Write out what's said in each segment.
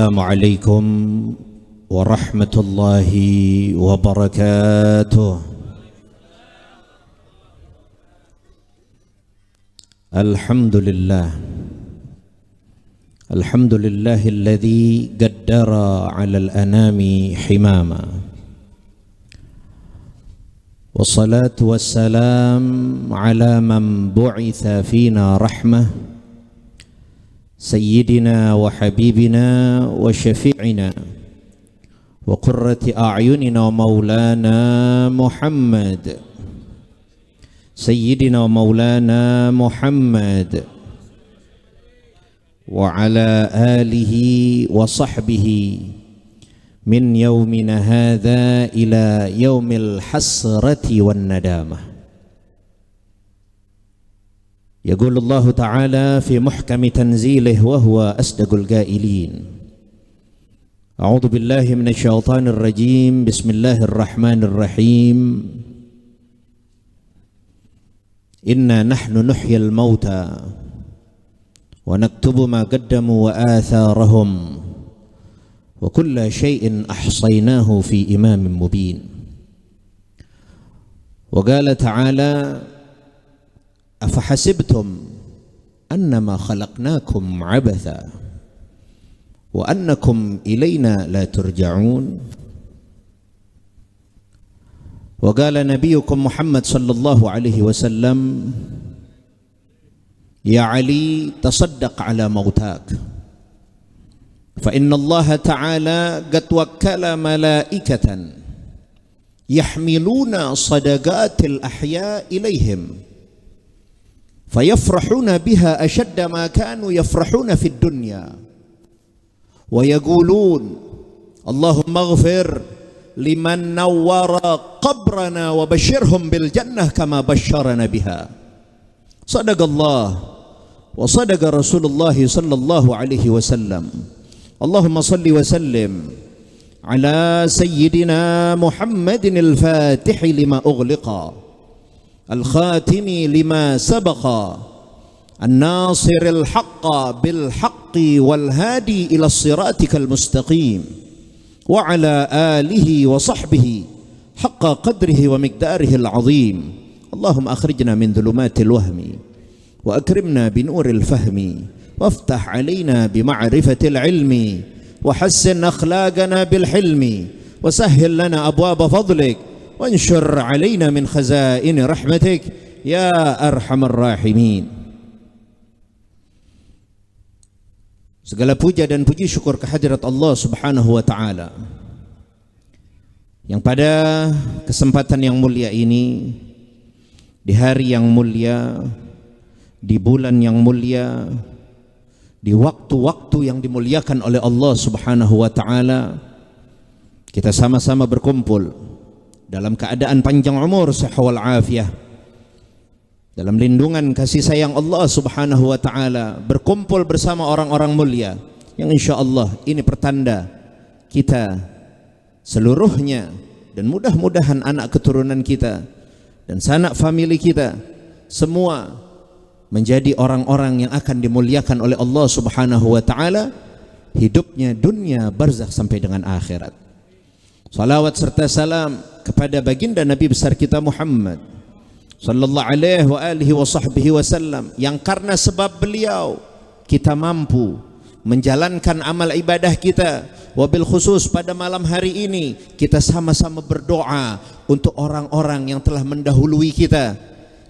Assalamualaikum warahmatullahi wabarakatuh. Alhamdulillahilladzi qaddara 'alal anami himama. Wassalatu wassalam ala man bu'itha fina rahmah Sayyidina wa habibina wa syafi'ina wa qurrati a'yunina wa maulana Muhammad Sayyidina wa maulana Muhammad wa ala alihi wa sahbihi min yaumina hadha ila yaumil hasrati wan nadamah. يقول الله تعالى في محكم تنزيله وهو أصدق القائلين أعوذ بالله من الشيطان الرجيم بسم الله الرحمن الرحيم إنا نحن نحيي الموتى ونكتب ما قدموا وآثارهم وكل شيء أحصيناه في إمام مبين وقال تعالى أفحسبتم أنما خلقناكم عبثا وأنكم إلينا لا ترجعون وقال نبيكم محمد صلى الله عليه وسلم يا علي تصدق على موتاك فإن الله تعالى قد وكل ملائكة يحملون صدقات الأحياء إليهم فيفرحون بها أشد ما كانوا يفرحون في الدنيا ويقولون اللهم اغفر لمن نور قبرنا وبشرهم بالجنة كما بشرنا بها صدق الله وصدق رسول الله صلى الله عليه وسلم اللهم صل وسلم على سيدنا محمد الفاتح لما أغلق الخاتم لما سبق الناصر الحق بالحق والهادي إلى صراطك المستقيم وعلى آله وصحبه حق قدره ومقداره العظيم اللهم أخرجنا من ظلمات الوهم وأكرمنا بنور الفهم وافتح علينا بمعرفة العلم وحسن أخلاقنا بالحلم وسهل لنا أبواب فضلك وانشر علينا من خزائن رحمتك يا أرحم الراحمين. Segala puja dan puji syukur kehadirat Allah Subhanahu wa taala yang pada kesempatan yang mulia ini, di hari yang mulia, di bulan yang mulia, di waktu-waktu yang dimuliakan oleh Allah Subhanahu wa taala, kita sama-sama berkumpul dalam keadaan panjang umur, sehat wal afiah, dalam lindungan kasih sayang Allah Subhanahu wa taala, berkumpul bersama orang-orang mulia yang insyaallah ini pertanda kita seluruhnya dan mudah-mudahan anak keturunan kita dan sanak famili kita semua menjadi orang-orang yang akan dimuliakan oleh Allah Subhanahu wa taala, hidupnya dunia barzakh sampai dengan akhirat. Salawat serta salam kepada baginda Nabi besar kita Muhammad sallallahu alaihi wa alihi wa sahbihi wasallam, yang karena sebab beliau kita mampu menjalankan amal ibadah kita. Wabil khusus pada malam hari ini kita sama-sama berdoa untuk orang-orang yang telah mendahului kita,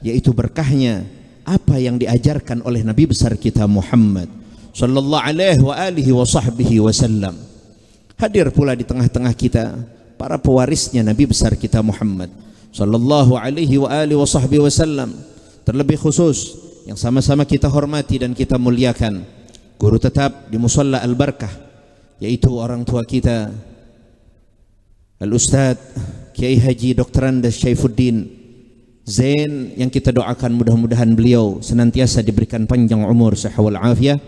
yaitu berkahnya apa yang diajarkan oleh Nabi besar kita Muhammad sallallahu alaihi wa alihi wa sahbihi wasallam. Hadir pula di tengah-tengah kita para pewarisnya Nabi besar kita Muhammad sallallahu alaihi wa alihi wa sahbihi wasallam, terlebih khusus yang sama-sama kita hormati dan kita muliakan guru tetap di Musalla Al-Barkah, yaitu orang tua kita Al-Ustadz Kiai Haji Dr. Andes Syaifuddin Zain, yang kita doakan mudah-mudahan beliau senantiasa diberikan panjang umur, sehat wal afiah,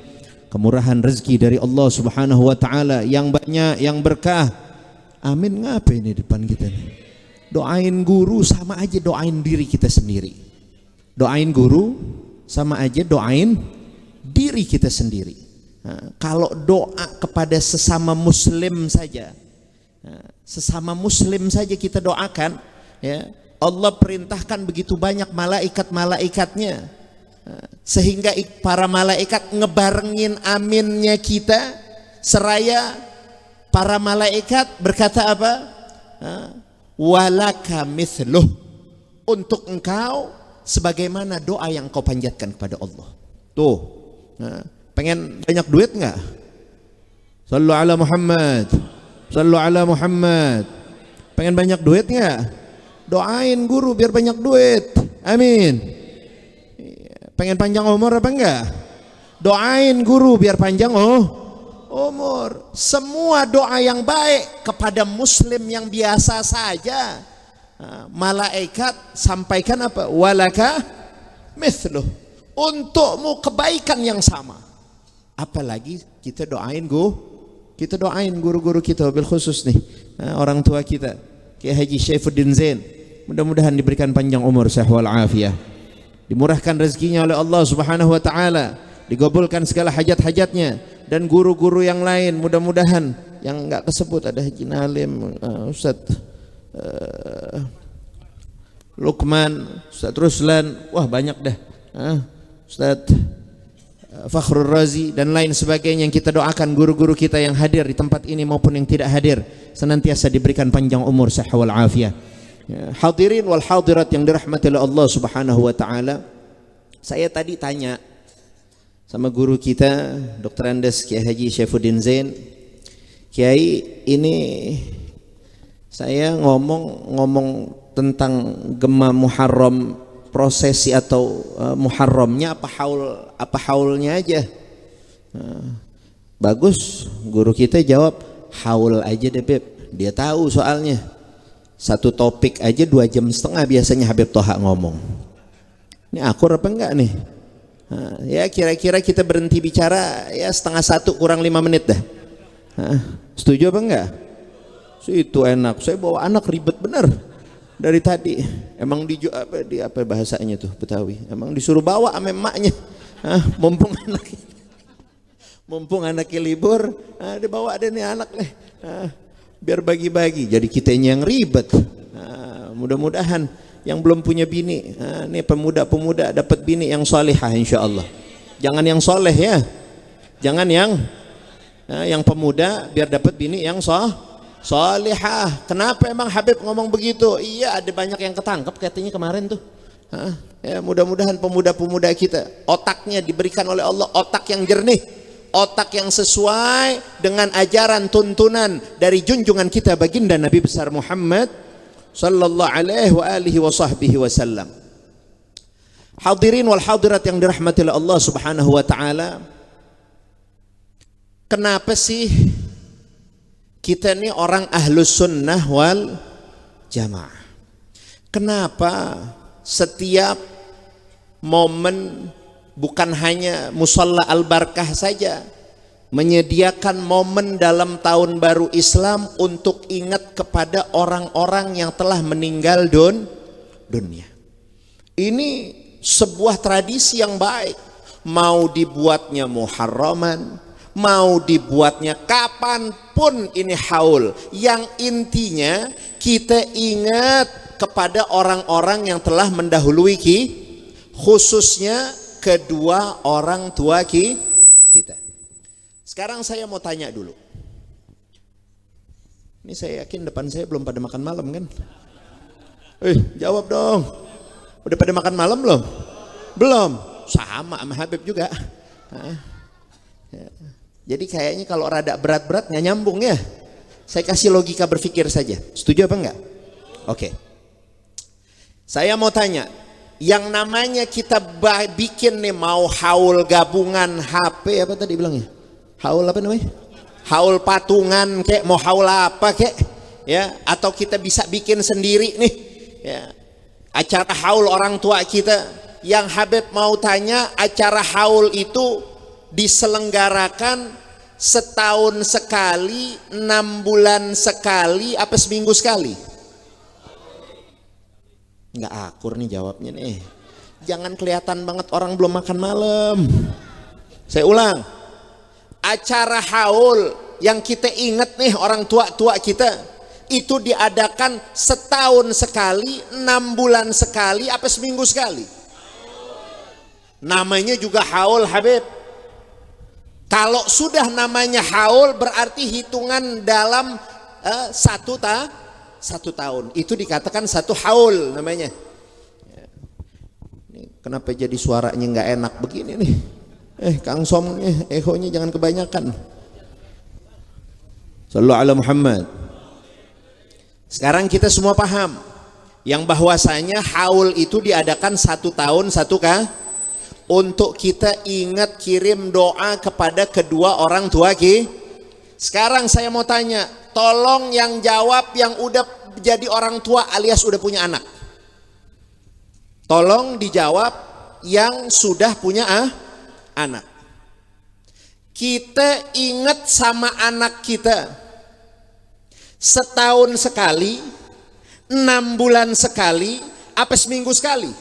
kemurahan rezeki dari Allah Subhanahu wa taala yang banyak, yang berkah. Amin. Ngapa ini depan kita nih? Doain guru sama aja doain diri kita sendiri. Doain guru sama aja doain diri kita sendiri. Kalau doa kepada sesama muslim saja, sesama muslim saja kita doakan, ya, Allah perintahkan begitu banyak malaikat-malaikatnya, sehingga para malaikat ngebarengin aminnya kita, seraya para malaikat berkata apa? Walaka mithluh, untuk engkau sebagaimana doa yang kau panjatkan kepada Allah. Tuh, pengen banyak duit nggak? Sallu ala Muhammad, sallu ala Muhammad. Pengen banyak duit nggak? Doain guru biar banyak duit. Amin. Pengen panjang umur apa enggak? Doain guru biar panjang umur. Semua doa yang baik kepada muslim yang biasa saja, malaikat sampaikan apa? Walaka mithluh, untukmu kebaikan yang sama. Apalagi kita doain guru-guru kita, bil khusus nih orang tua kita, Kiai Haji Syaifuddin Zain, mudah-mudahan diberikan panjang umur, sehat wal afiah, dimurahkan rezekinya oleh Allah Subhanahu wa taala, digabulkan segala hajat-hajatnya, dan guru-guru yang lain mudah-mudahan yang enggak kesebut, ada Haji Nalim, Ustaz Lukman, Ustaz Ruslan, wah banyak dah, Ustaz Fakhrul Razi dan lain sebagainya, yang kita doakan guru-guru kita yang hadir di tempat ini maupun yang tidak hadir senantiasa diberikan panjang umur, sehat wal afiah. Hadirin wal hadirat yang dirahmati oleh Allah Subhanahu wa taala, saya tadi tanya sama guru kita Dr. Andes Kiai Haji Syaifuddin Zain, Kiai, ini saya ngomong tentang Gema Muharram, prosesi atau Muharramnya apa haulnya aja. Bagus, guru kita jawab haul aja deh Beb, dia tahu soalnya. Satu topik aja 2,5 jam biasanya Habib Toha ngomong. Ini akur apa enggak nih? Ya kira-kira kita berhenti bicara ya 12:30 kurang 5 menit dah. Setuju apa enggak? Itu enak, saya bawa anak ribet bener dari tadi. Emang di apa bahasanya tuh Betawi, emang disuruh bawa sama emaknya. Mumpung anaknya libur, dibawa deh nih anak nih, biar bagi-bagi. Jadi kitanya yang ribet. Mudah-mudahan yang belum punya bini, nih pemuda-pemuda dapat bini yang salihah insyaallah. Jangan yang soleh ya, jangan yang pemuda biar dapat bini yang salihah. Kenapa emang Habib ngomong begitu? Iya, ada banyak yang ketangkep katanya kemarin tuh. Ya, mudah-mudahan pemuda-pemuda kita otaknya diberikan oleh Allah otak yang jernih, otak yang sesuai dengan ajaran tuntunan dari junjungan kita baginda Nabi besar Muhammad sallallahu alaihi wasallam. Hadirin wal hadirat yang dirahmati oleh Allah Subhanahu wa taala, kenapa sih kita ini orang ahlus sunnah wal jamaah? Kenapa setiap momen, bukan hanya musalla al-barakah saja, menyediakan momen dalam tahun baru Islam untuk ingat kepada orang-orang yang telah meninggal dunia? Ini sebuah tradisi yang baik, mau dibuatnya muharraman, mau dibuatnya kapanpun ini haul, yang intinya kita ingat kepada orang-orang yang telah mendahului khususnya kedua orang tua kita. Sekarang saya mau tanya dulu, ini saya yakin depan saya belum pada makan malam kan? Jawab dong, udah pada makan malam belum? Belum, sama Habib juga. Jadi kayaknya kalau rada berat-berat nggak nyambung ya. Saya kasih logika berpikir saja. Setuju apa enggak? Oke. Saya mau tanya, yang namanya kita bikin nih, mau haul gabungan HP apa tadi bilangnya? Haul apa namanya? Haul patungan kek, mau haul apa kek? Ya, atau kita bisa bikin sendiri nih. Ya. Acara haul orang tua kita. Yang Habib mau tanya, acara haul itu diselenggarakan setahun sekali, 6 bulan sekali, apa seminggu sekali? Nggak akur nih jawabnya nih. Jangan kelihatan banget orang belum makan malam. Saya ulang, Acara haul yang kita ingat nih orang tua-tua kita itu diadakan setahun sekali, 6 bulan sekali, apa seminggu sekali. Namanya juga haul, Habib. Kalau sudah namanya haul berarti hitungan dalam satu tahun. Itu dikatakan satu haul namanya. Kenapa jadi suaranya nggak enak begini nih? Kang Somnya, ehonya jangan kebanyakan. Sallallahu ala Muhammad. Sekarang kita semua paham yang bahwasanya haul itu diadakan satu tahun satu untuk kita ingat kirim doa kepada kedua orang tua kita. Sekarang saya mau tanya, tolong yang jawab yang udah jadi orang tua alias udah punya anak. Tolong dijawab yang sudah punya anak. Kita ingat sama anak kita setahun sekali, 6 bulan sekali, apa seminggu sekali?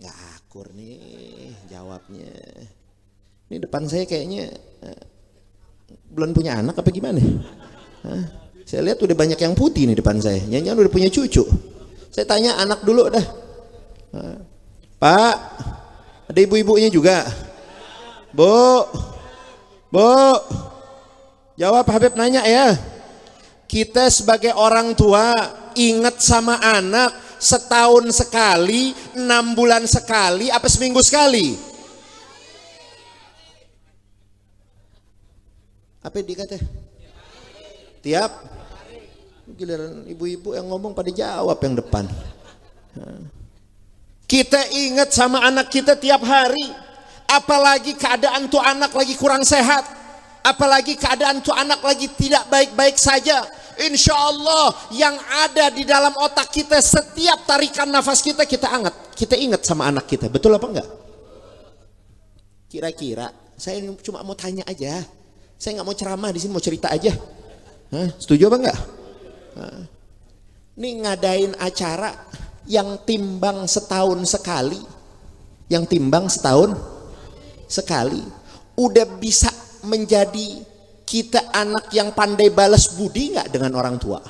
Nggak akur nih jawabnya. Ini depan saya kayaknya belum punya anak apa gimana? Saya lihat udah banyak yang putih nih depan saya. Jangan-jangan udah punya cucu. Saya tanya anak dulu dah. Pak, ada ibu-ibunya juga? Bu, jawab Habib nanya ya. Kita sebagai orang tua ingat sama anak setahun sekali, 6 bulan sekali, apa seminggu sekali? Apa dikata? Tiap? Giliran ibu-ibu yang ngomong pada jawab yang depan. Kita ingat sama anak kita tiap hari. Apalagi keadaan tuh anak lagi kurang sehat. Apalagi keadaan tuh anak lagi tidak baik-baik saja. Insya Allah yang ada di dalam otak kita setiap tarikan nafas kita kita ingat sama anak kita. Betul apa enggak? Kira-kira saya cuma mau tanya aja. Saya nggak mau ceramah di sini, mau cerita aja. Setuju apa enggak? Ini ngadain acara yang timbang setahun sekali, udah bisa menjadi kita anak yang pandai balas budi nggak dengan orang tua?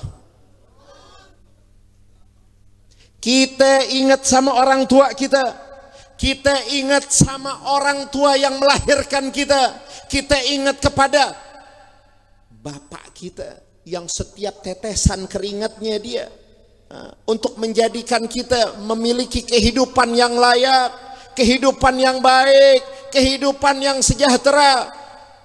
Kita ingat sama orang tua kita ingat sama orang tua yang melahirkan kita ingat kepada bapak kita yang setiap tetesan keringatnya dia untuk menjadikan kita memiliki kehidupan yang layak, kehidupan yang baik, kehidupan yang sejahtera.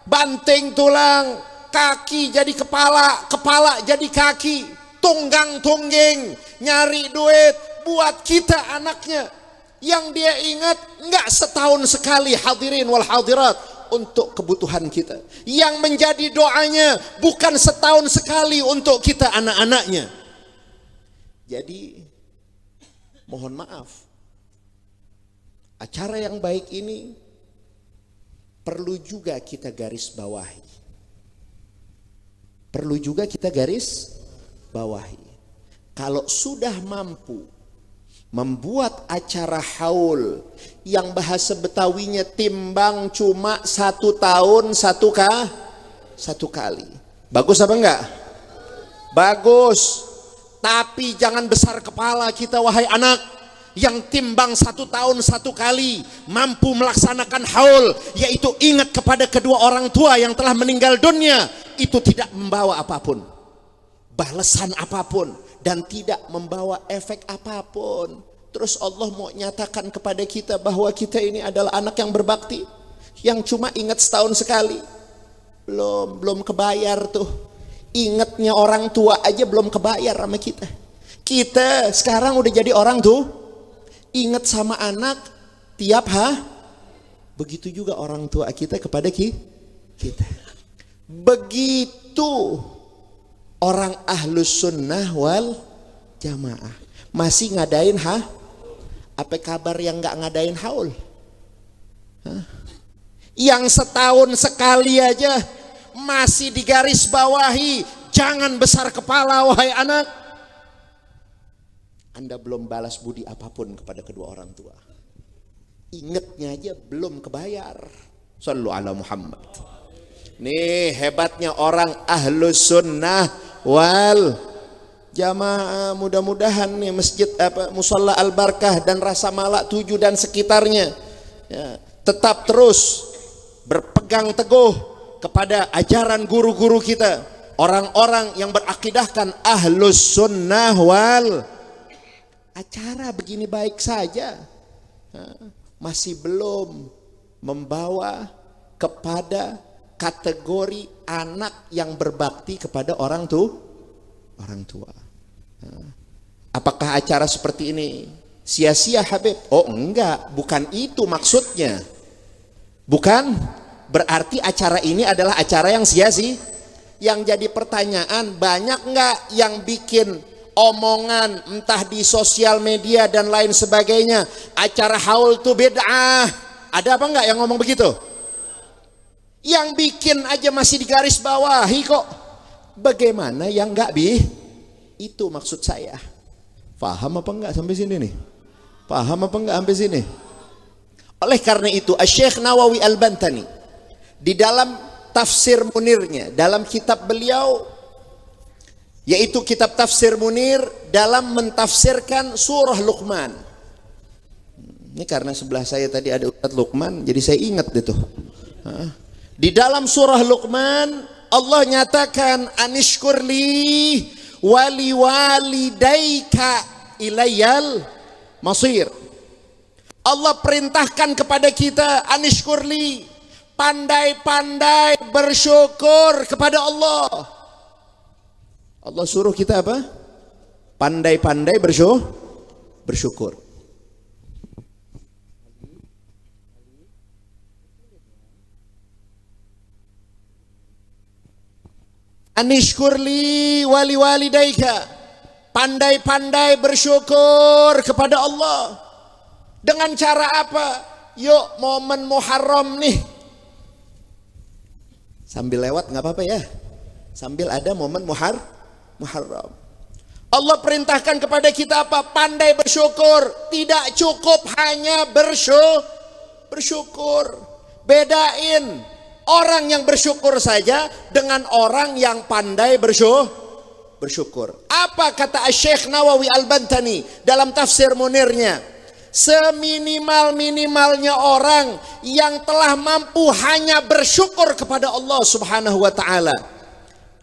Banting tulang, kaki jadi kepala, kepala jadi kaki, tunggang tungging, nyari duit buat kita anaknya. Yang dia ingat enggak setahun sekali, hadirin wal hadirat, untuk kebutuhan kita. Yang menjadi doanya bukan setahun sekali untuk kita anak-anaknya. Jadi mohon maaf, acara yang baik ini perlu juga kita garis bawahi. Kalau sudah mampu membuat acara haul yang bahasa Betawinya timbang cuma 1 tahun satu kali. Bagus apa enggak? Bagus. Tapi jangan besar kepala kita wahai anak. Yang timbang 1 tahun 1 kali mampu melaksanakan haul, yaitu ingat kepada kedua orang tua yang telah meninggal dunia. Itu tidak membawa apapun, balasan apapun, dan tidak membawa efek apapun. Terus Allah mau nyatakan kepada kita bahwa kita ini adalah anak yang berbakti, yang cuma ingat setahun sekali. Belum kebayar tuh. Ingatnya orang tua aja belum kebayar sama kita. Kita sekarang udah jadi orang tuh, ingat sama anak tiap begitu juga orang tua kita kepada kita. Begitu orang ahlus sunnah wal jamaah masih ngadain apa kabar yang nggak ngadain haul? Yang setahun sekali aja masih digaris bawahi, jangan besar kepala wahai anak. Anda belum balas budi apapun kepada kedua orang tua. Ingatnya aja belum kebayar. Sallu ala Muhammad. Nih hebatnya orang ahlus sunnah wal jamaah. Mudah-mudahan nih masjid Musalla Al-Barkah dan Rasa Malak 7 dan sekitarnya ya, tetap terus berpegang teguh kepada ajaran guru-guru kita, orang-orang yang berakidahkan ahlus sunnah wal. Acara begini baik saja masih belum membawa kepada kategori anak yang berbakti kepada orang tua. Apakah acara seperti ini sia-sia Habib? Oh enggak, bukan itu maksudnya. Bukan berarti acara ini adalah acara yang sia-sia. Yang jadi pertanyaan, banyak enggak yang bikin omongan entah di sosial media dan lain sebagainya, acara haul itu bid'ah? Ada apa enggak yang ngomong begitu? Yang bikin aja masih di garis bawahi kok. Bagaimana yang enggak itu maksud saya. Paham apa enggak sampai sini nih? Paham apa enggak sampai sini? Oleh karena itu Syekh Nawawi Al-Bantani di dalam tafsir Munirnya, dalam kitab beliau yaitu kitab tafsir Munir, dalam mentafsirkan surah Luqman. Ini karena sebelah saya tadi ada Ustaz Luqman, jadi saya ingat itu. Di dalam surah Luqman Allah nyatakan anishkurli wali walidaika ilayal masir. Allah perintahkan kepada kita anishkurli, pandai-pandai bersyukur kepada Allah. Allah suruh kita apa? Pandai-pandai bersyukur. Anishkurli wali walidaika, pandai-pandai bersyukur kepada Allah. Dengan cara apa? Yuk momen Muharram nih, sambil lewat nggak apa-apa ya, sambil ada momen Muharram. Allah perintahkan kepada kita apa? Pandai bersyukur. Tidak cukup hanya bersyukur. Bedain orang yang bersyukur saja dengan orang yang pandai bersyukur. Apa kata Syekh Nawawi Al-Bantani dalam tafsir Munirnya? Seminimal-minimalnya orang yang telah mampu hanya bersyukur kepada Allah Subhanahu wa ta'ala.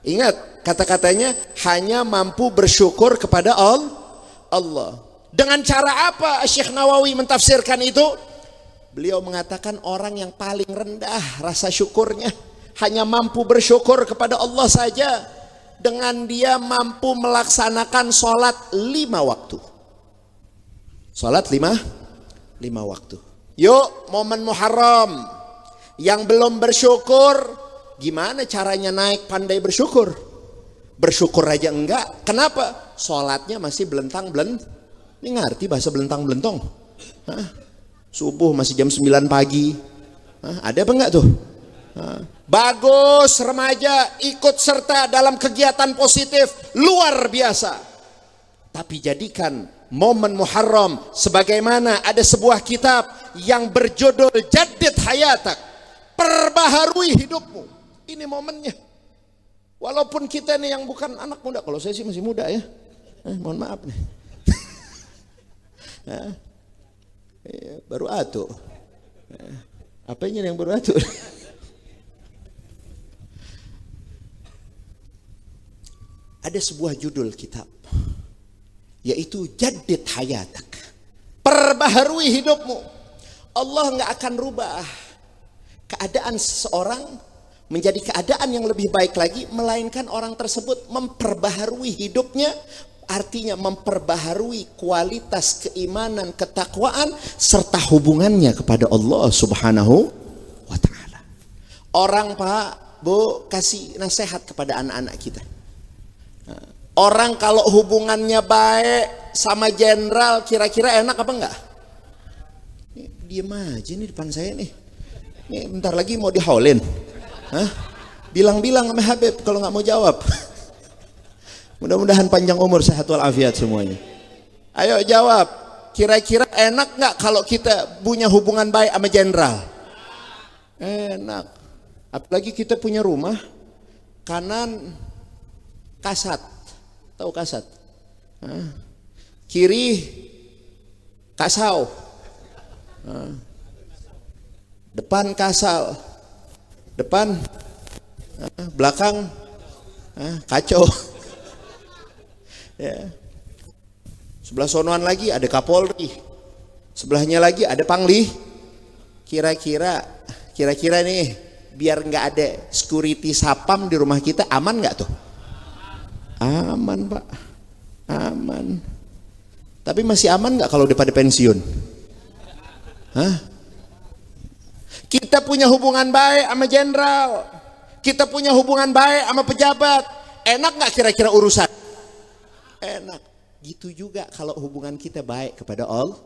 Ingat kata-katanya, hanya mampu bersyukur kepada Allah. Dengan cara apa Syekh Nawawi mentafsirkan itu? Beliau mengatakan orang yang paling rendah rasa syukurnya hanya mampu bersyukur kepada Allah saja dengan dia mampu melaksanakan sholat 5 waktu. Sholat 5 waktu. Yuk momen Muharram, yang belum bersyukur, gimana caranya naik pandai bersyukur? Bersyukur aja enggak. Kenapa? Sholatnya masih belentang-belentong. Ini ngerti bahasa belentang-belentong? Subuh masih jam 9 pagi. Ada apa enggak tuh? Bagus, remaja ikut serta dalam kegiatan positif luar biasa. Tapi jadikan momen Muharram sebagaimana ada sebuah kitab yang berjudul Jaddid Hayatak, perbaharui hidupmu. Ini momennya. Walaupun kita nih yang bukan anak muda, kalau saya sih masih muda ya. Mohon maaf nih. Baru atuh. Apanya yang baru atuh? Ada sebuah judul kitab yaitu Jaddid Hayatak, perbaharui hidupmu. Allah nggak akan rubah keadaan seseorang menjadi keadaan yang lebih baik lagi, melainkan orang tersebut memperbaharui hidupnya, artinya memperbaharui kualitas keimanan, ketakwaan, serta hubungannya kepada Allah Subhanahu wa ta'ala. Orang Pak, Bu, kasih nasihat kepada anak-anak kita. Orang kalau hubungannya baik sama jenderal, kira-kira enak apa enggak? Diam aja nih depan saya nih. Ini bentar lagi mau dihaulin. Bilang-bilang sama Habib kalau nggak mau jawab. Mudah-mudahan panjang umur, sehat walafiat semuanya. Ayo jawab. Kira-kira enak nggak kalau kita punya hubungan baik sama jenderal? Enak. Apalagi kita punya rumah kanan kasat. Tahu kasat? Kiri kasau. Depan kasal. Depan belakang kacau. Ya. Sebelah sonoan lagi ada Kapolri. Sebelahnya lagi ada Pangli. Kira-kira nih, biar nggak ada security sapam di rumah kita, aman nggak tuh? Aman, Pak. Aman. Tapi masih aman nggak kalau udah pada pensiun? Hah? Kita punya hubungan baik sama jenderal. Kita punya hubungan baik sama pejabat. Enak nggak kira-kira urusan? Enak. Gitu juga kalau hubungan kita baik kepada Allah.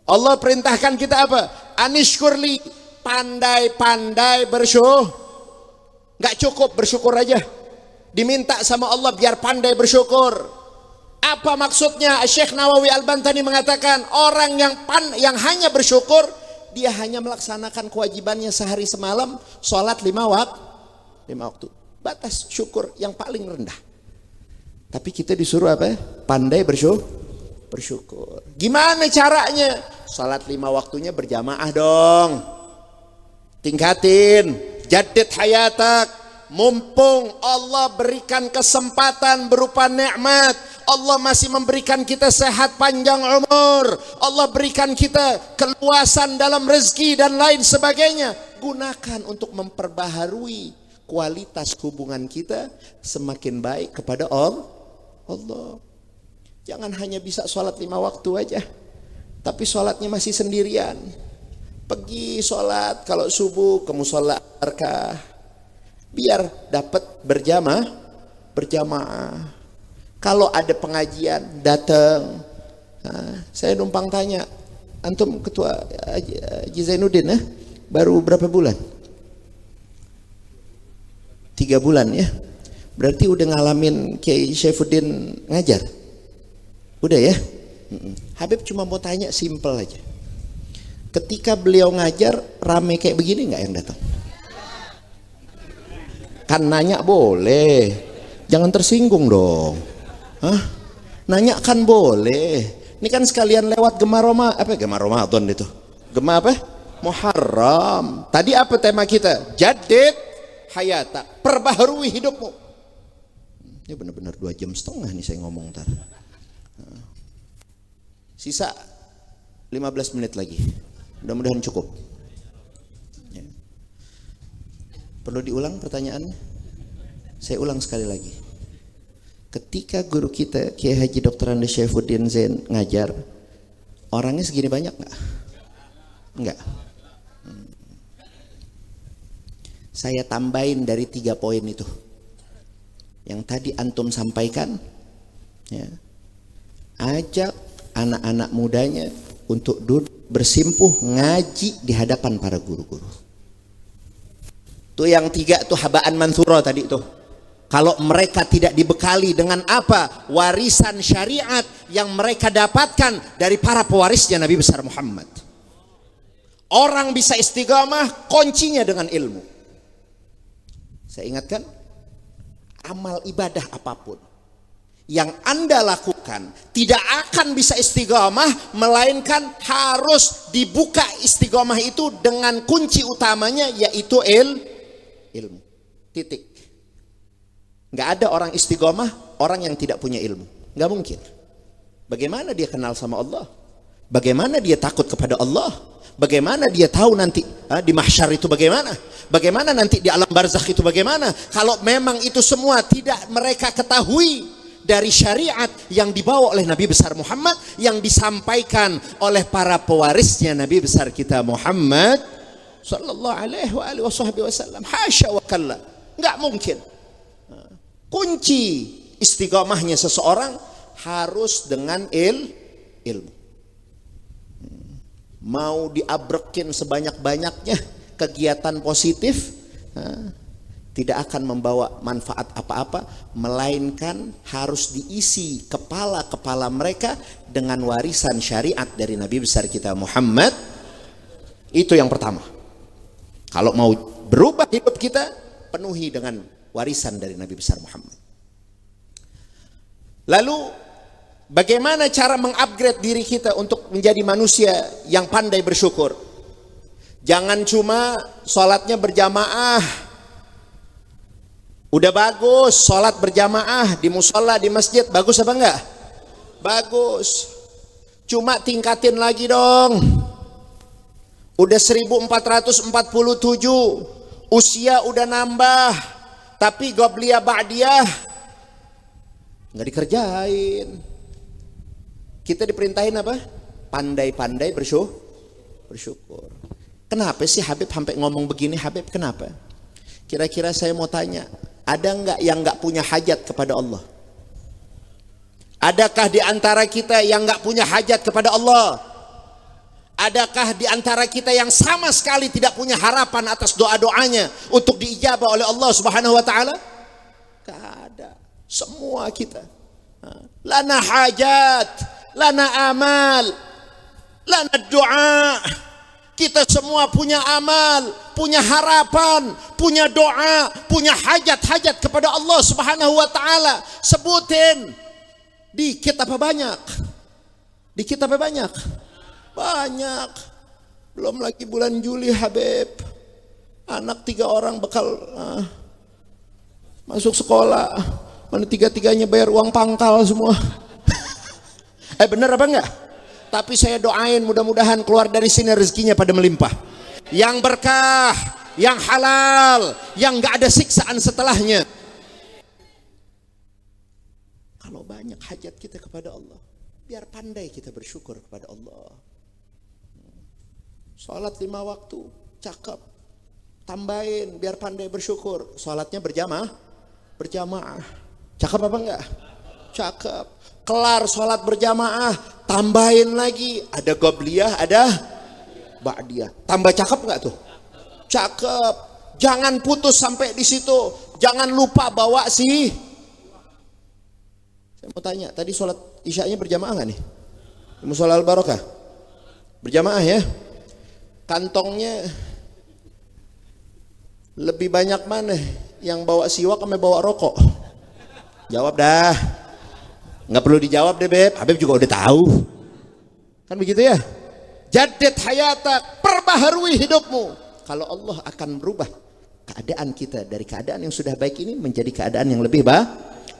Allah perintahkan kita apa? Anishkurli, pandai-pandai bersyukur. Nggak cukup bersyukur aja. Diminta sama Allah biar pandai bersyukur. Apa maksudnya? Syekh Nawawi Al-Bantani mengatakan orang yang hanya bersyukur, dia hanya melaksanakan kewajibannya sehari semalam, sholat 5 waktu. Batas syukur yang paling rendah. Tapi kita disuruh apa? Pandai bersyukur. Gimana caranya? Salat 5 waktunya berjamaah dong. Tingkatin. Jadid hayatak. Mumpung Allah berikan kesempatan berupa nikmat. Allah masih memberikan kita sehat panjang umur. Allah berikan kita keluasan dalam rezeki dan lain sebagainya. Gunakan untuk memperbaharui kualitas hubungan kita semakin baik kepada Allah. Jangan hanya bisa sholat 5 waktu aja, tapi sholatnya masih sendirian. Pergi sholat kalau subuh ke musola arkah, biar dapat berjamaah. Kalau ada pengajian datang. Saya numpang tanya, antum ketua Haji Zainuddin baru berapa bulan? 3 bulan ya. Berarti udah ngalamin Kiai Syaifuddin ngajar? Udah ya? Habib cuma mau tanya simple aja. Ketika beliau ngajar, rame kayak begini nggak yang datang? Kan nanya boleh, jangan tersinggung dong. Nanya kan boleh. Ini kan sekalian lewat Gema Ramadan itu. Gema apa? Muharram. Tadi apa tema kita? Jadid hayata, perbaharui hidupmu. Ini benar-benar 2,5 jam nih saya ngomong ntar. Sisa 15 menit lagi. Mudah-mudahan cukup. Ya. Perlu diulang pertanyaannya? Saya ulang sekali lagi. Ketika guru kita Kiai Haji Dr. Andes Syaifuddin Zain ngajar, orangnya segini banyak nggak? Enggak. Saya tambahin dari 3 poin itu. Yang tadi antum sampaikan, ya, ajak anak-anak mudanya untuk duduk bersimpuh ngaji di hadapan para guru-guru. Tuh yang 3 tuh habaan mansura tadi tuh. Kalau mereka tidak dibekali dengan apa? Warisan syariat yang mereka dapatkan dari para pewarisnya Nabi besar Muhammad. Orang bisa istiqamah kuncinya dengan ilmu. Saya ingatkan, amal ibadah apapun yang Anda lakukan tidak akan bisa istiqamah, melainkan harus dibuka istiqamah itu dengan kunci utamanya, yaitu ilmu. Titik. Nggak ada orang istiqamah orang yang tidak punya ilmu. Nggak mungkin. Bagaimana dia kenal sama Allah? Bagaimana dia takut kepada Allah? Bagaimana dia tahu nanti di mahsyar itu bagaimana? Bagaimana nanti di alam barzakh itu bagaimana? Kalau memang itu semua tidak mereka ketahui dari syariat yang dibawa oleh Nabi besar Muhammad, yang disampaikan oleh para pewarisnya Nabi besar kita Muhammad sallallahu alaihi wasallam. Hasya wa kalla. Enggak mungkin. Kunci istiqamahnya seseorang harus dengan ilmu. Mau diabrekin sebanyak-banyaknya kegiatan positif, tidak akan membawa manfaat apa-apa, melainkan harus diisi kepala-kepala mereka dengan warisan syariat dari Nabi besar kita Muhammad. Itu yang pertama. Kalau mau berubah hidup kita, penuhi dengan warisan dari Nabi besar Muhammad. Lalu bagaimana cara mengupgrade diri kita untuk menjadi manusia yang pandai bersyukur? Jangan cuma sholatnya berjamaah. Udah bagus sholat berjamaah di musola, di masjid, bagus apa enggak? Bagus. Cuma tingkatin lagi dong. Udah 1447, usia udah nambah, tapi gobliyah ba'diyah nggak dikerjain. Kita diperintahin apa? Pandai-pandai bersyukur. Kenapa sih Habib sampai ngomong begini? Habib kenapa? Kira-kira saya mau tanya, ada nggak yang nggak punya hajat kepada Allah? Adakah di antara kita yang nggak punya hajat kepada Allah? Adakah di antara kita yang sama sekali tidak punya harapan atas doa-doanya untuk diijabah oleh Allah Subhanahu wa taala? Tidak ada. Semua kita. Lana hajat, lana amal, lana doa. Kita semua punya amal, punya harapan, punya doa, punya hajat-hajat kepada Allah Subhanahu wa taala. Sebutin. Dikit apa banyak? Dikit apa banyak? Banyak. Belum lagi bulan Juli Habib, anak 3 orang bakal masuk sekolah. Mana 3-3-nya bayar uang pangkal semua. Bener apa enggak? Tapi saya doain mudah-mudahan keluar dari sini rezekinya pada melimpah, yang berkah, yang halal, yang enggak ada siksaan setelahnya. Kalau banyak hajat kita kepada Allah, biar pandai kita bersyukur kepada Allah. Sholat 5 waktu, cakep. Tambahin biar pandai bersyukur. Sholatnya berjamaah. Cakep apa enggak? Cakep. Kelar sholat berjamaah, tambahin lagi. Ada qobliyah, ada ba'diyah. Tambah cakep enggak tuh? Cakep. Jangan putus sampai di situ. Jangan lupa bawa sih. Saya mau tanya, tadi sholat isya'nya berjamaah enggak nih? Di Musola Al-Barakah? Berjamaah ya? Kantongnya lebih banyak mana yang bawa siwak sama bawa rokok? Jawab dah. Nggak perlu dijawab deh Beb, Habib juga udah tahu. Kan begitu ya? Jadid hayatak, perbaharui hidupmu. Kalau Allah akan berubah keadaan kita dari keadaan yang sudah baik ini menjadi keadaan yang lebih baik.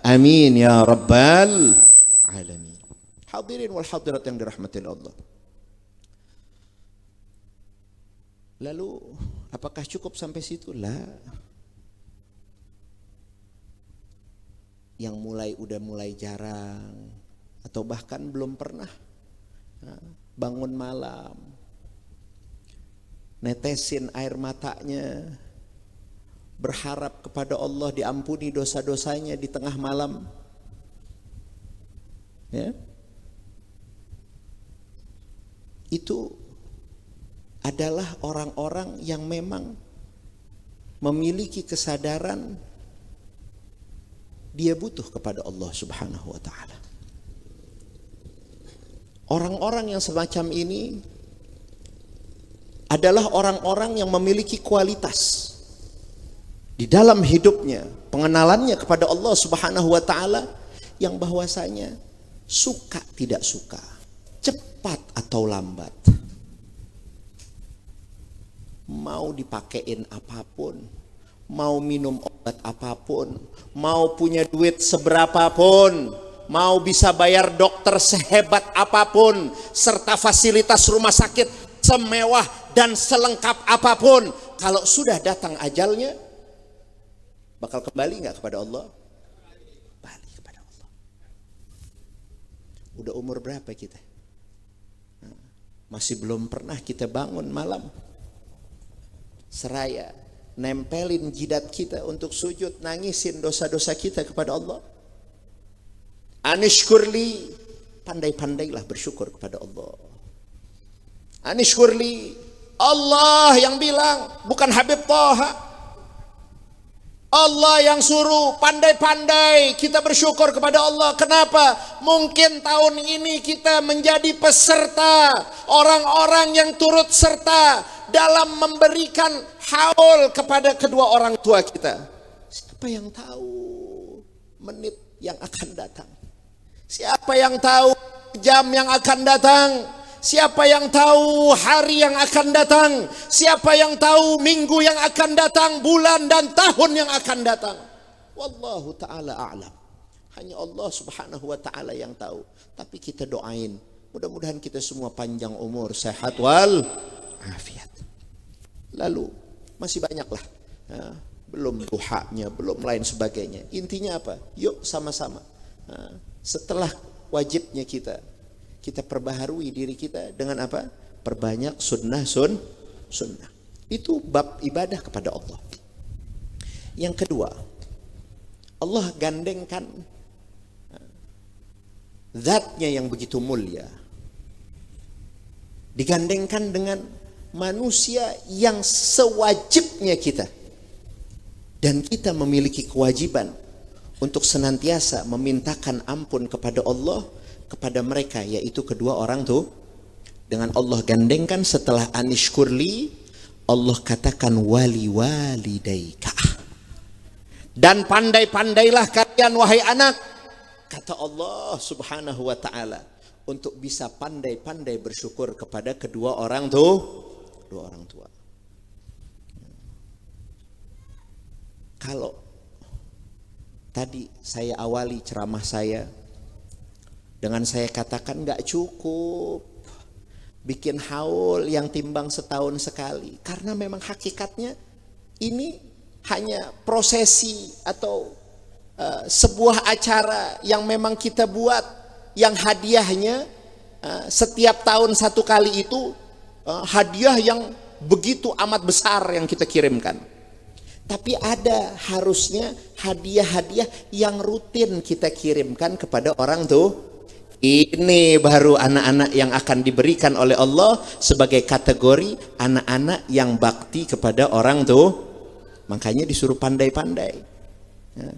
Amin ya rabbal alamin. Hadirin wal hadirat yang dirahmati Allah. Lalu apakah cukup sampai situ? Lah. Yang udah mulai jarang atau bahkan belum pernah bangun malam, netesin air matanya, berharap kepada Allah diampuni dosa-dosanya di tengah malam. Ya. Itu adalah orang-orang yang memang memiliki kesadaran dia butuh kepada Allah Subhanahu wa taala. Orang-orang yang semacam ini adalah orang-orang yang memiliki kualitas di dalam hidupnya, pengenalannya kepada Allah Subhanahu wa taala yang bahwasanya suka tidak suka, cepat atau lambat, mau dipakein apapun, mau minum obat apapun, mau punya duit seberapapun, mau bisa bayar dokter sehebat apapun, serta fasilitas rumah sakit semewah dan selengkap apapun, kalau sudah datang ajalnya, bakal kembali nggak kepada Allah? Kembali kepada Allah. Udah umur berapa kita? Masih belum pernah kita bangun malam seraya nempelin jidat kita untuk sujud, nangisin dosa-dosa kita kepada Allah. Anishkurli, pandai-pandailah bersyukur kepada Allah. Anishkurli, Allah yang bilang, bukan Habib Thaha. Allah yang suruh, pandai-pandai kita bersyukur kepada Allah. Kenapa? Mungkin tahun ini kita menjadi peserta, orang-orang yang turut serta dalam memberikan haul kepada kedua orang tua kita? Siapa yang tahu menit yang akan datang? Siapa yang tahu jam yang akan datang? Siapa yang tahu hari yang akan datang? Siapa yang tahu minggu yang akan datang, bulan dan tahun yang akan datang? Wallahu ta'ala a'lam. Hanya Allah subhanahu wa ta'ala yang tahu. Tapi kita doain, mudah-mudahan kita semua panjang umur, sehat wal afiat. Lalu masih banyaklah, belum duhanya, belum lain sebagainya. Intinya apa? Yuk sama-sama, setelah wajibnya kita perbaharui diri kita dengan apa? Perbanyak sunnah. Itu bab ibadah kepada Allah. Yang kedua, Allah gandengkan zatnya yang begitu mulia, digandengkan dengan manusia yang sewajibnya kita. Dan kita memiliki kewajiban untuk senantiasa memintakan ampun kepada Allah, kepada mereka, yaitu kedua orang tuh. Dengan Allah gandengkan, setelah anishkurli, Allah katakan wali walidaika. Dan pandai-pandailah kalian wahai anak, kata Allah subhanahu wa ta'ala, untuk bisa pandai-pandai bersyukur kepada kedua orang tua. Kalau tadi saya awali ceramah saya dengan saya katakan gak cukup bikin haul yang timbang setahun sekali, karena memang hakikatnya ini hanya prosesi atau sebuah acara yang memang kita buat, yang hadiahnya setiap tahun satu kali itu hadiah yang begitu amat besar yang kita kirimkan. Tapi ada harusnya hadiah-hadiah yang rutin kita kirimkan kepada orang tuh. Ini baru anak-anak yang akan diberikan oleh Allah sebagai kategori anak-anak yang bakti kepada orang tuh. Makanya disuruh pandai-pandai.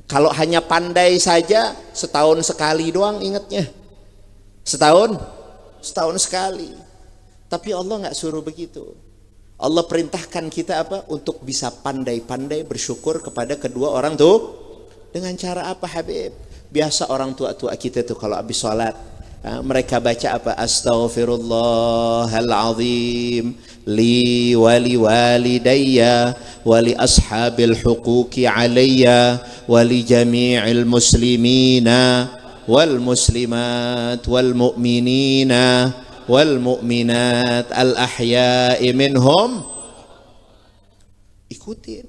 Kalau hanya pandai saja, setahun sekali doang ingatnya. Setahun sekali. Tapi Allah nggak suruh begitu. Allah perintahkan kita apa? Untuk bisa pandai-pandai bersyukur kepada kedua orang tuh. Dengan cara apa, Habib? Biasa orang tua-tua kita tuh kalau habis sholat, mereka baca apa? Astaghfirullahalazim li wali walidayya wali ashabil huquqi alayya wali jami'il muslimina wal muslimat wal mu'minina wal mu'minat al ahya'i minhum. Ikutin.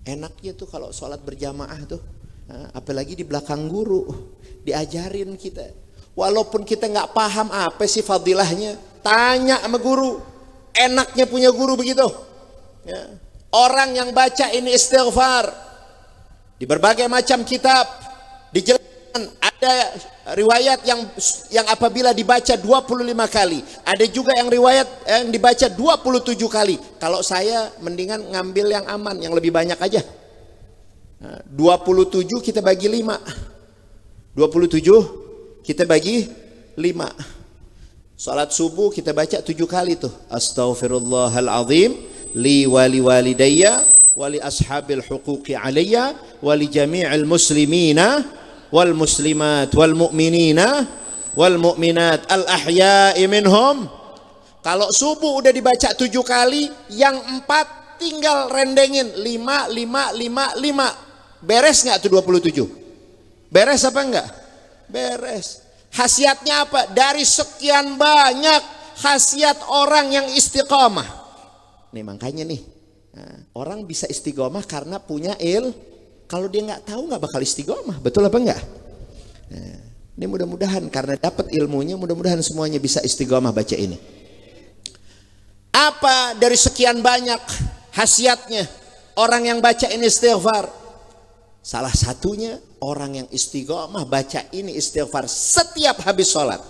Enaknya tuh kalau sholat berjamaah tuh, apalagi di belakang guru, diajarin kita. Walaupun kita nggak paham apa sih fadilahnya, tanya sama guru. Enaknya punya guru begitu. Ya. Orang yang baca ini istighfar di berbagai macam kitab dijelaskan, ada riwayat yang apabila dibaca 25 kali, ada juga yang riwayat yang dibaca 27 kali. Kalau saya mendingan ngambil yang aman, yang lebih banyak aja. 27 kita bagi 5. 27 kita bagi 5. Salat subuh kita baca 7 kali tuh. Astaghfirullahalazim li wali walidayya wali ashabil huquqi alayya wali jami'il muslimina wal muslimat wal mu'minina wal mu'minat al ahya'i minhum. Kalau subuh udah dibaca 7 kali, yang 4 tinggal rendengin 5, 5, 5, 5. Beres nggak tuh 27? Beres apa enggak? Beres. Khasiatnya apa? Dari sekian banyak khasiat orang yang istiqomah. Nih makanya nih, orang bisa istiqomah karena punya kalau dia nggak tahu nggak bakal istiqomah. Betul apa enggak? Ini mudah-mudahan karena dapat ilmunya, mudah-mudahan semuanya bisa istiqomah baca ini. Apa dari sekian banyak khasiatnya orang yang baca ini istighfar? Salah satunya orang yang istiqomah baca ini istighfar setiap habis sholat,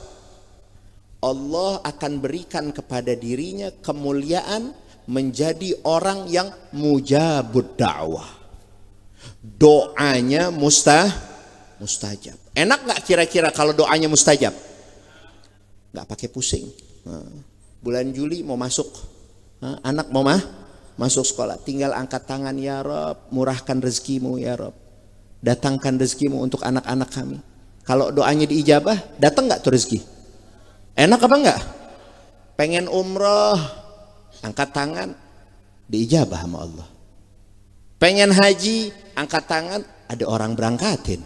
Allah akan berikan kepada dirinya kemuliaan menjadi orang yang mujabud da'wah. Doanya mustajab. Enak gak kira-kira kalau doanya mustajab? Gak pakai pusing. Bulan Juli mau masuk, Anak mau masuk sekolah, tinggal angkat tangan, ya Rob, murahkan rezekimu ya Rob, datangkan rezekimu untuk anak-anak kami. Kalau doanya diijabah, datang nggak tuh rezeki? Enak apa enggak? Pengen umroh, angkat tangan, diijabah sama Allah. Pengen haji, angkat tangan, ada orang berangkatin.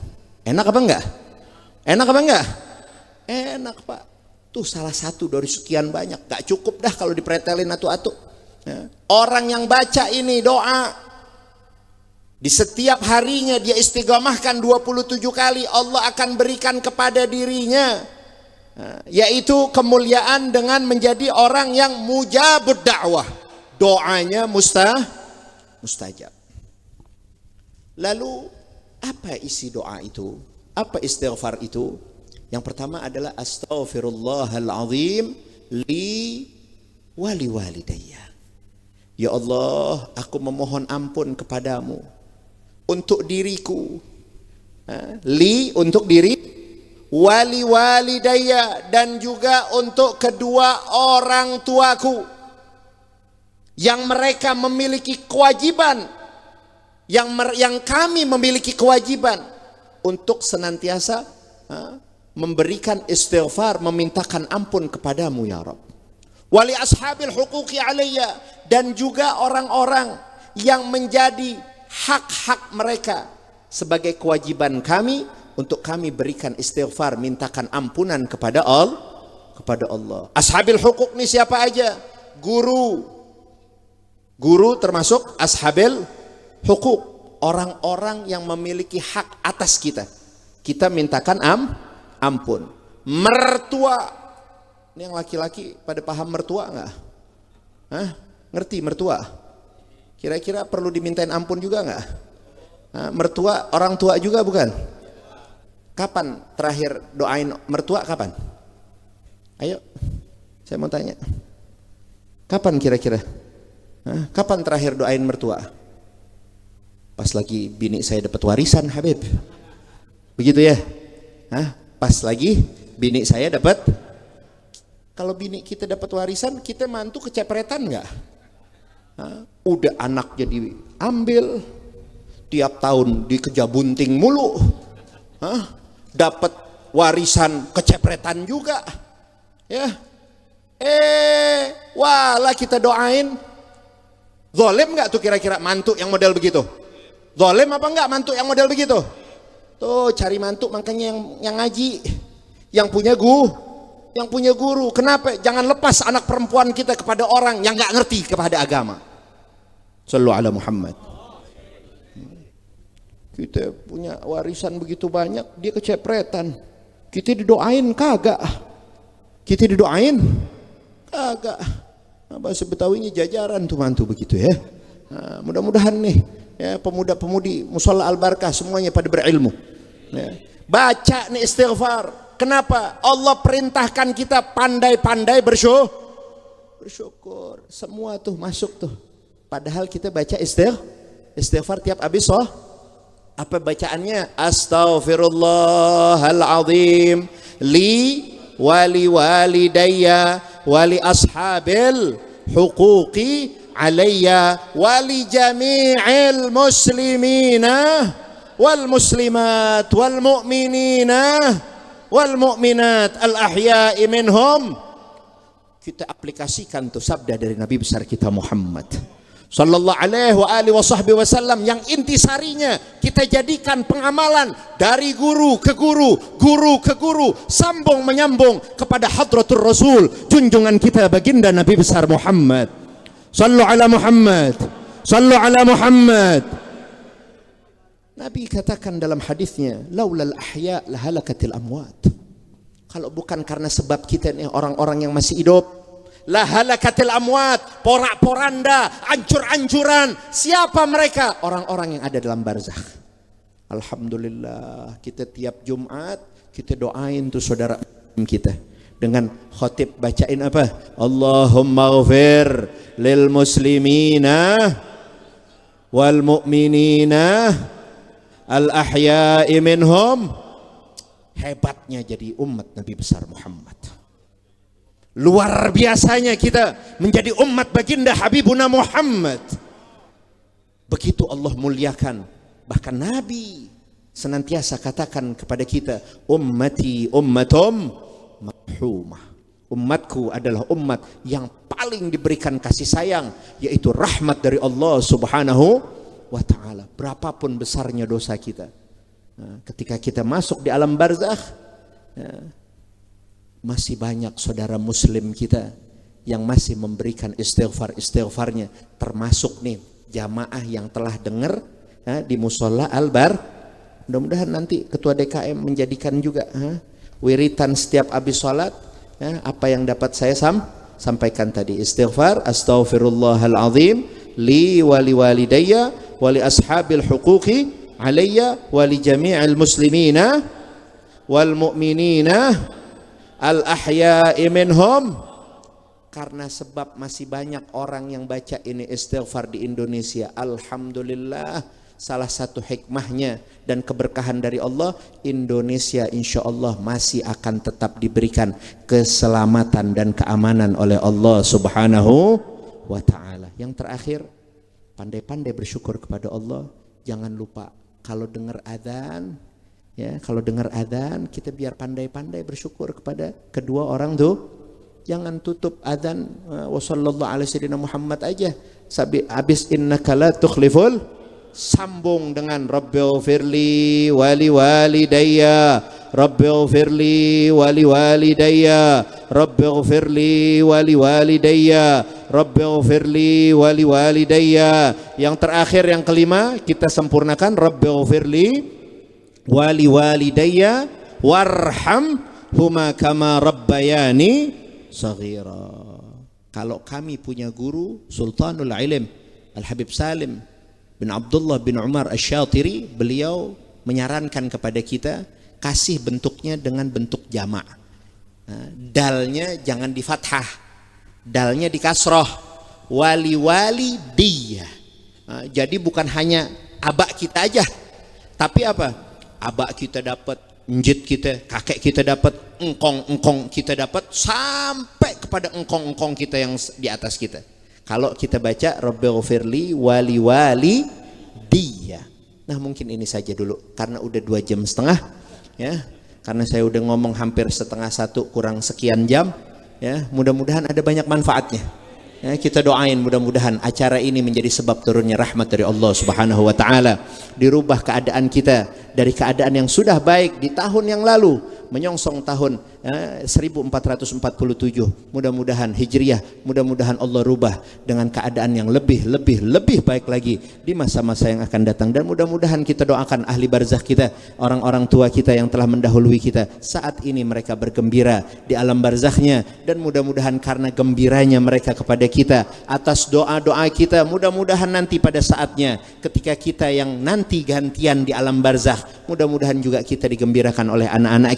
Enak apa enggak? Enak apa enggak? Enak Pak. Tuh salah satu dari sekian banyak. Gak cukup dah kalau dipretelin atu-atu. Ya. Orang yang baca ini doa, di setiap harinya dia istiqomahkan 27 kali, Allah akan berikan kepada dirinya, yaitu kemuliaan dengan menjadi orang yang mujabud dakwah. Doanya mustajab. Lalu apa isi doa itu? Apa istighfar itu? Yang pertama adalah astaghfirullahalazim li wali walidayya. Ya Allah, aku memohon ampun kepadamu untuk diriku, li untuk diri, wali walidayya dan juga untuk kedua orang tuaku yang mereka memiliki kewajiban, yang kami memiliki kewajiban untuk senantiasa memberikan istighfar, memintakan ampun kepadamu ya Rabb. Wali ashabil huquqi alayya, dan juga orang-orang yang menjadi hak-hak mereka sebagai kewajiban kami untuk kami berikan istighfar, mintakan ampunan kepada Allah. Ashabil huquq ini siapa aja? Guru termasuk ashabil huquq, orang-orang yang memiliki hak atas kita. Kita mintakan ampun. Mertua, ini yang laki-laki pada paham mertua nggak? Ngerti mertua? Kira-kira perlu dimintain ampun juga nggak? Mertua, orang tua juga bukan? Kapan terakhir doain mertua, kapan? Ayo, saya mau tanya. Kapan kira-kira? Kapan terakhir doain mertua? Pas lagi bini saya dapat warisan, Habib. Begitu ya? Pas lagi bini saya dapat. Kalau bini kita dapat warisan, kita mantu kecepretan nggak? Udah anak jadi ambil, tiap tahun dikejabunting mulu, dapat warisan kecepretan juga, ya. Walah kita doain. Zalim nggak tuh kira-kira mantu yang model begitu? Zalim apa enggak mantu yang model begitu? Tuh cari mantu makanya yang ngaji, yang punya guru. Kenapa? Jangan lepas anak perempuan kita kepada orang yang nggak ngerti kepada agama. Sallu ala Muhammad. Kita punya warisan begitu banyak, dia kecepretan. Kita didoain kagak? Kita didoain kagak? Bahasa Betawinya jajaran tuh mantu begitu ya. Mudah-mudahan nih ya, pemuda-pemudi Musholla Al-Barkah semuanya pada berilmu. Ya. Baca nih istighfar. Kenapa? Allah perintahkan kita pandai-pandai bersyukur. Semua tuh masuk tuh. Padahal kita baca istighfar tiap habis apa bacaannya? Astaghfirullahalazim li wali walidayya wali ashabil huquqi alayya wali jami'il muslimina wal muslimat wal mu'minina wal mu'minat al ahya'i minhum. Kita aplikasikan tuh sabda dari Nabi besar kita Muhammad sallallahu alaihi wa alihi wasallam yang intisarinya kita jadikan pengamalan dari guru ke guru, sambung menyambung kepada hadratur Rasul, junjungan kita baginda Nabi besar Muhammad. Sallu ala Muhammad, sallu ala Muhammad. Nabi katakan dalam hadisnya, laulal ahya lahalakatil amwat. Kalau bukan karena sebab kita nih orang-orang yang masih hidup, lahalakatil amwat, porak-poranda, ancur-ancuran. Siapa mereka? Orang-orang yang ada dalam barzakh. Alhamdulillah, kita tiap Jumat kita doain tuh saudara kita dengan khotib bacain apa? Allahumma ghfir lil muslimina wal mu'minina al ahya'i minhum. Hebatnya jadi umat Nabi besar Muhammad. Luar biasanya kita menjadi umat baginda Habibuna Muhammad. Begitu Allah muliakan. Bahkan Nabi senantiasa katakan kepada kita, ummati ummatum marhumah. Umatku adalah umat yang paling diberikan kasih sayang, yaitu rahmat dari Allah Subhanahu wa ta'ala. Berapapun besarnya dosa kita, ketika kita masuk di alam barzakh, masih banyak saudara muslim kita yang masih memberikan istighfarnya, termasuk nih jamaah yang telah dengar di musola Al-Bar. Mudah-mudahan nanti ketua DKM menjadikan juga wiritan setiap habis sholat. Apa yang dapat saya sampaikan tadi, istighfar, astaghfirullahalazim li wali walidayya wali ashabil huquqi alayya wali jami'il muslimina wal mu'minina al ahya'i minhum. Karena sebab masih banyak orang yang baca ini istighfar di Indonesia, alhamdulillah, salah satu hikmahnya dan keberkahan dari Allah, Indonesia insya Allah masih akan tetap diberikan keselamatan dan keamanan oleh Allah Subhanahu wa ta'ala. Yang terakhir, pandai-pandai bersyukur kepada Allah. Jangan lupa kalau dengar adzan, kalau dengar adzan kita biar pandai-pandai bersyukur kepada kedua orang tuh. Jangan tutup adzan wa sallallahu alaihi sayyidina Muhammad aja. Habis innaka la tukhliful, sambung dengan Rabbighfirli wali walidayya, Rabbighfirli wali walidayya, Rabbighfirli wali walidayya, Rabbighfirli wali walidayya. Yang terakhir, yang kelima, kita sempurnakan Rabbighfirli wali walidayya warhamhuma kama rabbayani saghira. Kalau kami punya guru Sultanul Ilm Al-Habib Salim bin Abdullah bin Umar Asy-Syatiri, beliau menyarankan kepada kita kasih bentuknya dengan bentuk jamak. Dalnya jangan di fathah, dalnya di kasroh. Wali wali dia. Jadi bukan hanya abak kita aja, tapi apa? Abak kita dapat, njit kita, kakek kita dapat, engkong kita dapat, sampai kepada engkong kita yang di atas kita. Kalau kita baca Rabbighfirli wali wali dia. Nah, mungkin ini saja dulu karena udah 2 jam setengah ya. Karena saya udah ngomong hampir setengah 1 kurang sekian jam ya. Mudah-mudahan ada banyak manfaatnya. Ya, kita doain mudah-mudahan acara ini menjadi sebab turunnya rahmat dari Allah Subhanahu wa taala. Dirubah keadaan kita dari keadaan yang sudah baik di tahun yang lalu menyongsong tahun 1447. Mudah-mudahan Hijriah, mudah-mudahan Allah rubah dengan keadaan yang lebih baik lagi di masa-masa yang akan datang. Dan mudah-mudahan kita doakan ahli barzakh kita, orang-orang tua kita yang telah mendahului kita, saat ini mereka bergembira di alam barzakhnya, dan mudah-mudahan karena gembiranya mereka kepada kita atas doa-doa kita, mudah-mudahan nanti pada saatnya ketika kita yang nanti gantian di alam barzakh, mudah-mudahan juga kita digembirakan oleh anak-anak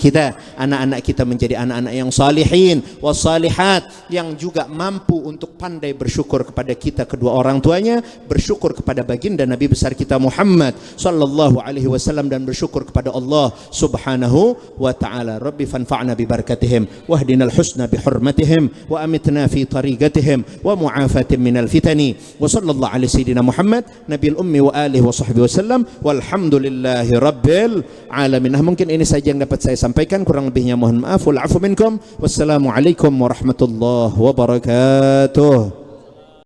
kita menjadi anak-anak yang salihin wassalihat, yang juga mampu untuk pandai bersyukur kepada kita kedua orang tuanya, bersyukur kepada baginda Nabi besar kita Muhammad sallallahu alaihi wasallam, dan bersyukur kepada Allah Subhanahu wa taala. Rabbi fanfa'na bi barakatihim wahdinal husna bi hurmatihim wa amitna fi tariqatihim wa mu'afatin minal fitani wa sallallahu alaihi sayyidina Muhammad nabil ummi wa alihi wa sahbihi wasallam walhamdulillahi rabbil alamin. Nah, mungkin ini saja yang dapat saya sampaikan, kurang lebihnya mohon maaf. Wal afu minkum. Wassalamualaikum warahmatullahi wabarakatuh.